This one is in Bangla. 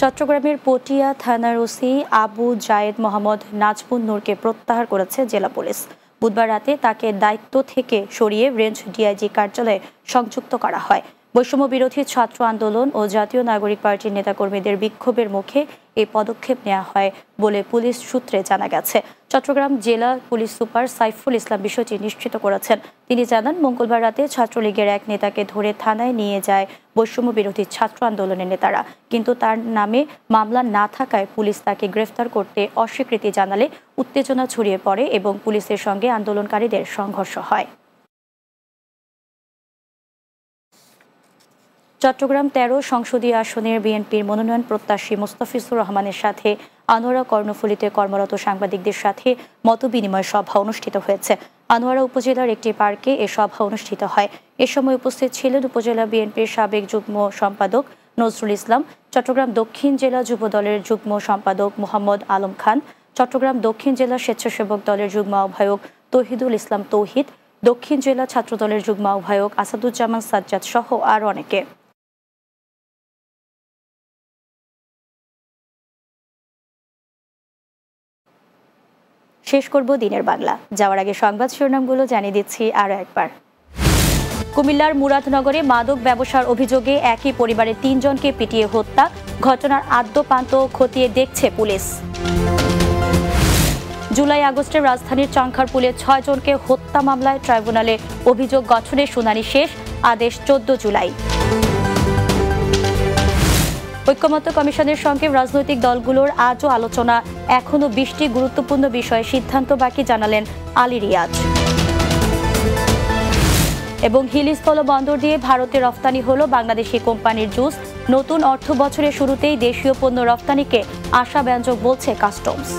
চট্টগ্রামের পটিয়া থানার ওসি আবু জায়েদ মোহাম্মদ নাজমুন নূরকে প্রত্যাহার করেছে জেলা পুলিশ। বুধবার রাতে তাকে দায়িত্ব থেকে সরিয়ে রেঞ্জ ডিআইজি কার্যালয়ে সংযুক্ত করা হয়। বৈষম্য বিরোধী ছাত্র আন্দোলন ও জাতীয় নাগরিক পার্টির নেতাকর্মীদের বিক্ষোভের মুখে এই পদক্ষেপ নেওয়া হয় বলে পুলিশ সূত্রে জানা গেছে। চট্টগ্রাম জেলা পুলিশ সুপার সাইফুল ইসলাম বিষয়টি নিশ্চিত করেছেন। তিনি জানান, মঙ্গলবার রাতে ছাত্রলীগের এক নেতাকে ধরে থানায় নিয়ে যায় বৈষম্য বিরোধী ছাত্র আন্দোলনের নেতারা, কিন্তু তার নামে মামলা না থাকায় পুলিশ তাকে গ্রেফতার করতে অস্বীকৃতি জানালে উত্তেজনা ছড়িয়ে পড়ে এবং পুলিশের সঙ্গে আন্দোলনকারীদের সংঘর্ষ হয়। চট্টগ্রাম ১৩ সংসদীয় আসনের বিএনপির মনোনয়ন প্রত্যাশী মোস্তাফিজুর রহমানের সাথে আনোয়ারা কর্ণফুলীতে কর্মরত সাংবাদিকদের সাথে মতবিনিময় সভা অনুষ্ঠিত হয়েছে। আনোয়ারা উপজেলার একটি পার্কে এ সভা অনুষ্ঠিত হয়। এ সময় উপস্থিত ছিলেন উপজেলা বিএনপির সাবেক যুগ্ম সম্পাদক নজরুল ইসলাম, চট্টগ্রাম দক্ষিণ জেলা যুবদলের যুগ্ম সম্পাদক মোহাম্মদ আলম খান, চট্টগ্রাম দক্ষিণ জেলা স্বেচ্ছাসেবক দলের যুগ্ম আহ্বায়ক তৌহিদুল ইসলাম তৌহিদ, দক্ষিণ জেলা ছাত্রদলের যুগ্ম আহ্বায়ক আসাদুজ্জামান সাজ্জাদ সহ আরও অনেকে। শেষ করব দিনের বাংলা। যাওয়ার আগে সংবাদ শিরোনামগুলো জানিয়ে দিচ্ছি আরও একবার। কুমিল্লার মুরাদনগরে মাদক ব্যবসার অভিযোগে একই পরিবারের ৩ জনকে পিটিয়ে হত্যা, ঘটনার আদ্যোপান্ত খতিয়ে দেখছে পুলিশ। জুলাই আগস্টে রাজধানীর চাংখারপুলে ৬ জনকে হত্যা মামলায় ট্রাইব্যুনালে অভিযোগ গঠনের শুনানি শেষ, আদেশ ১৪ জুলাই। ঐক্যমত্য কমিশনের সঙ্গে রাজনৈতিক দলগুলোর আজও আলোচনা, এখনও ২০টি গুরুত্বপূর্ণ বিষয়ে সিদ্ধান্ত বাকি, জানালেন আলী রিয়াজ। এবং হিলিস্থল বন্দর দিয়ে ভারতে রফতানি হলো বাংলাদেশি কোম্পানির জুস, নতুন অর্থ বছরের শুরুতেই দেশীয় পণ্য রফতানিকে আশাব্যঞ্জক বলছে কাস্টমস।